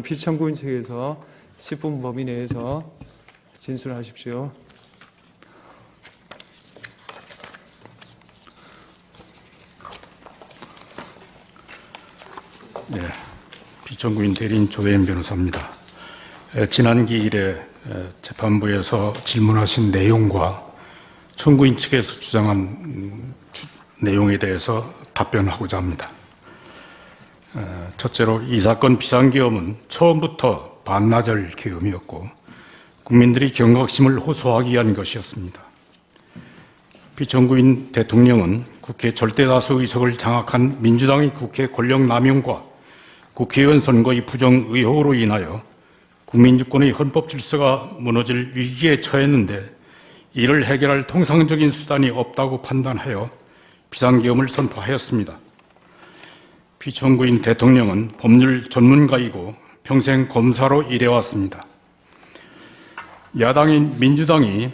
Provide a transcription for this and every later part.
피청구인 측에서 10분 범위 내에서 진술하십시오. 네, 피청구인 대리인 조대인 변호사입니다. 지난 기일에 재판부에서 질문하신 내용과 청구인 측에서 주장한 내용에 대해서 답변하고자 합니다. 첫째로 이 사건 비상계엄은 처음부터 반나절 계엄이었고 국민들이 경각심을 호소하기 위한 것이었습니다. 피청구인 대통령은 국회 절대다수 의석을 장악한 민주당의 국회 권력 남용과 국회의원 선거의 부정 의혹으로 인하여 국민주권의 헌법 질서가 무너질 위기에 처했는데 이를 해결할 통상적인 수단이 없다고 판단하여 비상계엄을 선포하였습니다. 피청구인 대통령은 법률 전문가이고 평생 검사로 일해왔습니다. 야당인 민주당이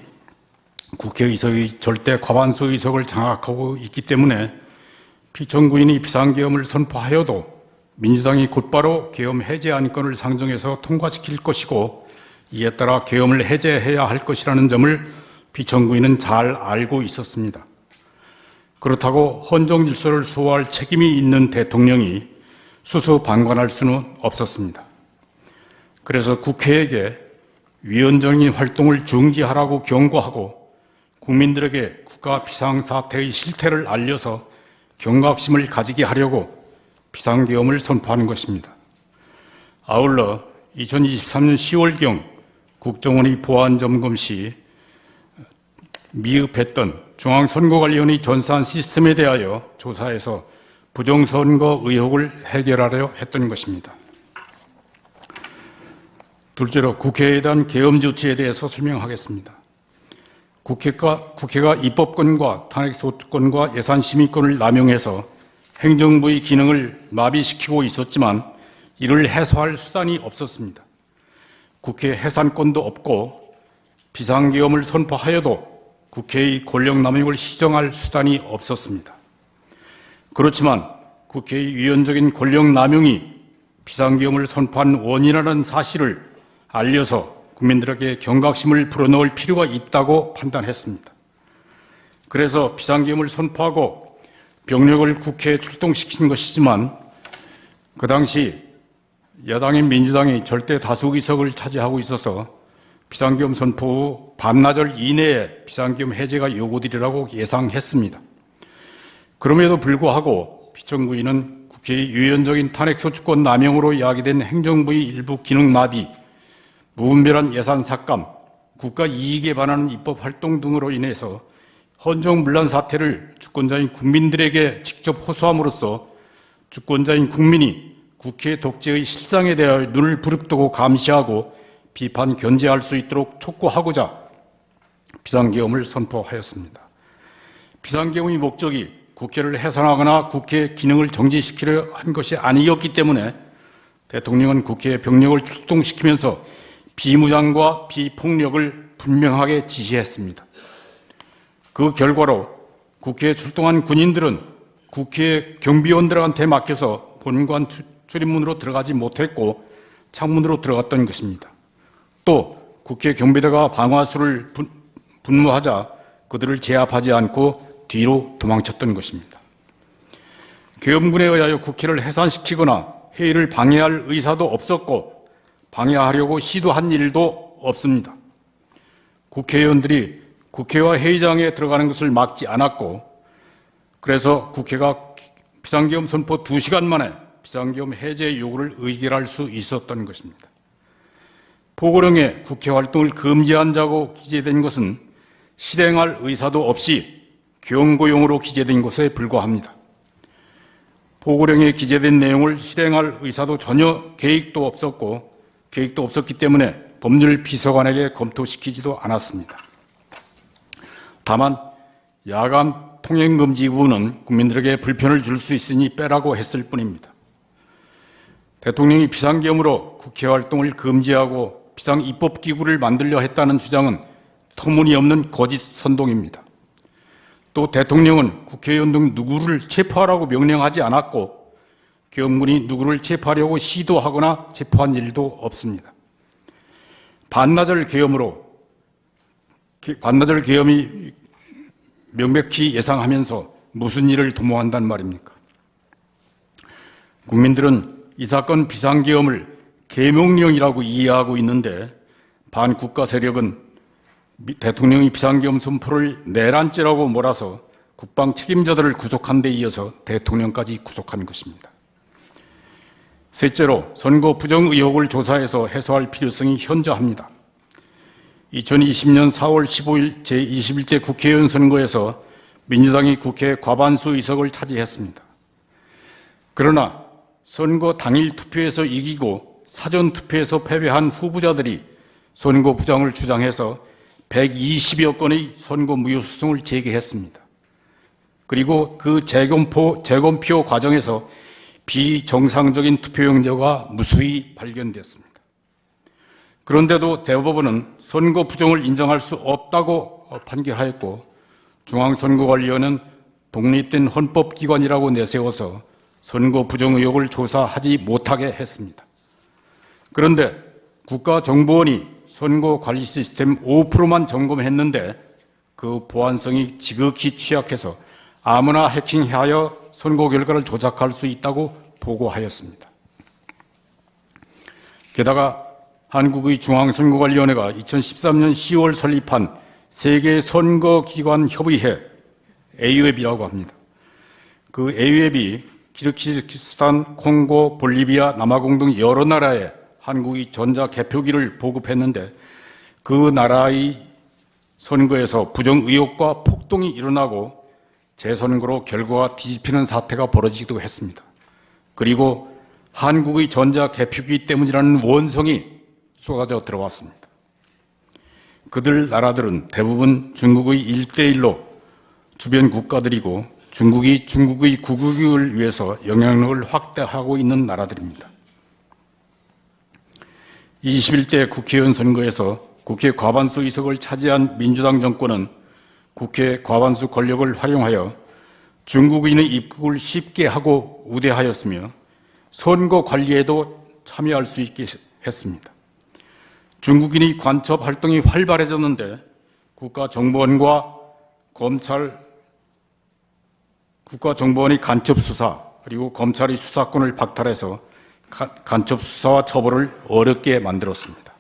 국회의석의 절대 과반수 의석을 장악하고 있기 때문에 피청구인이 비상계엄을 선포하여도 민주당이 곧바로 계엄 해제 안건을 상정해서 통과시킬 것이고 이에 따라 계엄을 해제해야 할 것이라는 점을 피청구인은 잘 알고 있었습니다. 그렇다고 헌정 질서를 수호할 책임이 있는 대통령이 수수방관할 수는 없었습니다. 그래서 국회에게 위헌적인 활동을 중지하라고 경고하고 국민들에게 국가 비상사태의 실태를 알려서 경각심을 가지게 하려고 비상계엄을 선포하는 것입니다. 아울러 2023년 10월경 국정원의 보안점검 시 미흡했던 중앙선거관리위원회 전산 시스템에 대하여 조사해서 부정선거 의혹을 해결하려 했던 것입니다. 둘째로 국회에 대한 계엄 조치에 대해서 설명하겠습니다. 국회가 입법권과 탄핵소추권과 예산심의권을 남용해서 행정부의 기능을 마비시키고 있었지만 이를 해소할 수단이 없었습니다. 국회 해산권도 없고 비상계엄을 선포하여도 국회의 권력남용을 시정할 수단이 없었습니다. 그렇지만 국회의 위헌적인 권력남용이 비상계엄을 선포한 원인이라는 사실을 알려서 국민들에게 경각심을 불어넣을 필요가 있다고 판단했습니다. 그래서 비상계엄을 선포하고 병력을 국회에 출동시킨 것이지만 그 당시 야당인 민주당이 절대 다수 의석을 차지하고 있어서 비상계엄 선포 후 반나절 이내에 비상계엄 해제가 요구되리라고 예상했습니다. 그럼에도 불구하고 피청구인은 국회의 유연적인 탄핵소추권 남용으로 야기된 행정부의 일부 기능 마비, 무분별한 예산 삭감, 국가 이익에 반하는 입법 활동 등으로 인해서 헌정문란 사태를 주권자인 국민들에게 직접 호소함으로써 주권자인 국민이 국회 독재의 실상에 대하여 눈을 부릅뜨고 감시하고 비판 견제할 수 있도록 촉구하고자 비상계엄을 선포하였습니다. 비상계엄의 목적이 국회를 해산하거나 국회 기능을 정지시키려 한 것이 아니었기 때문에 대통령은 국회에 병력을 출동시키면서 비무장과 비폭력을 분명하게 지시했습니다. 그 결과로 국회에 출동한 군인들은 국회 경비원들한테 맡겨서 본관 출입문으로 들어가지 못했고 창문으로 들어갔던 것입니다. 또 국회 경비대가 방화수를 분무하자 그들을 제압하지 않고 뒤로 도망쳤던 것입니다. 계엄군에 의하여 국회를 해산시키거나 회의를 방해할 의사도 없었고 방해하려고 시도한 일도 없습니다. 국회의원들이 국회와 회의장에 들어가는 것을 막지 않았고 그래서 국회가 비상계엄 선포 2시간 만에 비상계엄 해제 요구를 의결할 수 있었던 것입니다. 포고령에 국회 활동을 금지한다고 기재된 것은 실행할 의사도 없이 경고용으로 기재된 것에 불과합니다. 포고령에 기재된 내용을 실행할 의사도 전혀 계획도 없었기 때문에 법률 비서관에게 검토시키지도 않았습니다. 다만 야간 통행금지 부분은 국민들에게 불편을 줄 수 있으니 빼라고 했을 뿐입니다. 대통령이 비상계엄으로 국회 활동을 금지하고 비상입법기구를 만들려 했다는 주장은 터무니없는 거짓 선동입니다. 또 대통령은 국회의원 등 누구를 체포하라고 명령하지 않았고 계엄군이 누구를 체포하려고 시도하거나 체포한 일도 없습니다. 반나절 계엄이 명백히 예상하면서 무슨 일을 도모한단 말입니까? 국민들은 이 사건 비상계엄을 계명령이라고 이해하고 있는데 반국가 세력은 대통령이 비상계엄 선포를 내란죄라고 몰아서 국방 책임자들을 구속한 데 이어서 대통령까지 구속한 것입니다. 셋째로 선거 부정 의혹을 조사해서 해소할 필요성이 현저합니다. 2020년 4월 15일 제21대 국회의원 선거에서 민주당이 국회 과반수 의석을 차지했습니다. 그러나 선거 당일 투표에서 이기고 사전 투표에서 패배한 후보자들이 선거 부정을 주장해서 120여 건의 선거 무효소송을 제기했습니다. 그리고 그 재검표 과정에서 비정상적인 투표용지가 무수히 발견됐습니다. 그런데도 대법원은 선거 부정을 인정할 수 없다고 판결하였고 중앙선거관리위원회는 독립된 헌법기관이라고 내세워서 선거 부정 의혹을 조사하지 못하게 했습니다. 그런데 국가정보원이 선거관리 시스템 5%만 점검했는데 그 보안성이 지극히 취약해서 아무나 해킹하여 선거 결과를 조작할 수 있다고 보고하였습니다. 게다가 한국의 중앙선거관리위원회가 2013년 10월 설립한 세계선거기관협의회 AUEB이라고 합니다. 그 AUEB이 키르기즈스탄, 콩고, 볼리비아, 남아공 등 여러 나라에 한국의 전자개표기를 보급했는데 그 나라의 선거에서 부정 의혹과 폭동이 일어나고 재선거로 결과가 뒤집히는 사태가 벌어지기도 했습니다. 그리고 한국의 전자개표기 때문이라는 원성이 쏟아져 들어왔습니다. 그들 나라들은 대부분 중국의 1대1로 주변 국가들이고 중국이 중국의 국익을 위해서 영향력을 확대하고 있는 나라들입니다. 21대 국회의원 선거에서 국회 과반수 의석을 차지한 민주당 정권은 국회 과반수 권력을 활용하여 중국인의 입국을 쉽게 하고 우대하였으며 선거 관리에도 참여할 수 있게 했습니다. 중국인의 간첩 활동이 활발해졌는데 국가정보원과 국가정보원이 간첩 수사 그리고 검찰의 수사권을 박탈해서 간첩 수사와 처벌을 어렵게 만들었습니다.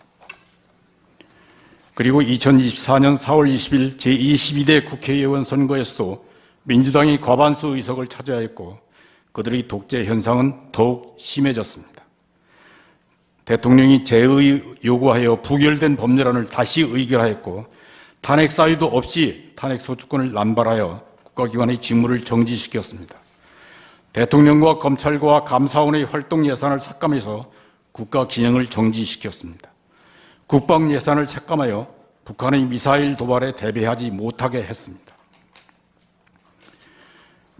그리고 2024년 4월 20일 제22대 국회의원 선거에서도 민주당이 과반수 의석을 차지하였고 그들의 독재 현상은 더욱 심해졌습니다. 대통령이 재의 요구하여 부결된 법률안을 다시 의결하였고 탄핵 사유도 없이 탄핵 소추권을 남발하여 국가기관의 직무를 정지시켰습니다. 대통령과 검찰과 감사원의 활동 예산을 삭감해서 국가 기능을 정지시켰습니다. 국방 예산을 삭감하여 북한의 미사일 도발에 대비하지 못하게 했습니다.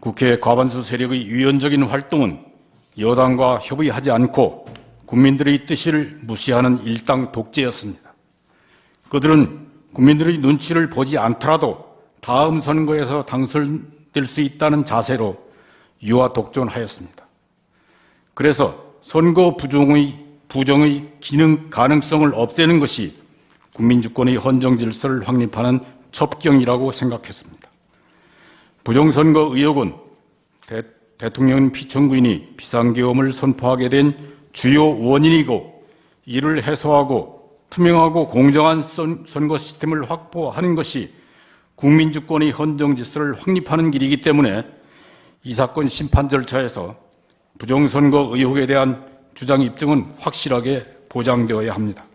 국회 과반수 세력의 위헌적인 활동은 여당과 협의하지 않고 국민들의 뜻을 무시하는 일당 독재였습니다. 그들은 국민들의 눈치를 보지 않더라도 다음 선거에서 당선될 수 있다는 자세로 유화 독존하였습니다. 그래서 선거 부정의 기능 가능성을 없애는 것이 국민주권의 헌정 질서를 확립하는 첩경이라고 생각했습니다. 부정선거 의혹은 대통령 피청구인이 비상계엄을 선포하게 된 주요 원인이고 이를 해소하고 투명하고 공정한 선거 시스템을 확보하는 것이 국민주권의 헌정 질서를 확립하는 길이기 때문에 이 사건 심판 절차에서 부정선거 의혹에 대한 주장 입증은 확실하게 보장되어야 합니다.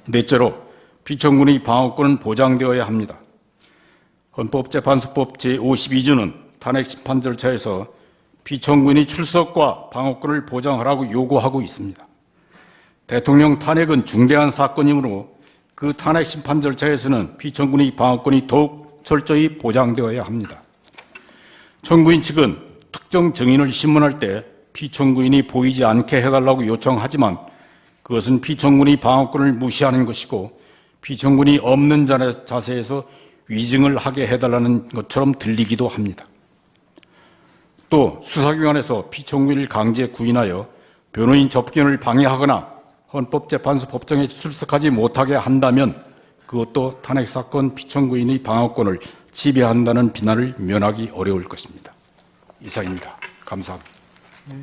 넷째로 피청구인의 방어권은 보장되어야 합니다. 헌법재판소법 제52조는 탄핵 심판 절차에서 피청구인의 출석과 방어권을 보장하라고 요구하고 있습니다. 대통령 탄핵은 중대한 사건이므로 그 탄핵 심판 절차에서는 피청구인의 방어권이 더욱 철저히 보장되어야 합니다. 청구인 측은 특정 증인을 신문할 때 피청구인이 보이지 않게 해달라고 요청하지만 그것은 피청구인의 방어권을 무시하는 것이고 피청구인이 없는 자세에서 위증을 하게 해달라는 것처럼 들리기도 합니다. 또 수사기관에서 피청구인을 강제 구인하여 변호인 접견을 방해하거나 헌법재판소 법정에 출석하지 못하게 한다면 그것도 탄핵사건 피청구인의 방어권을 지배한다는 비난을 면하기 어려울 것입니다. 이상입니다. 감사합니다. 네.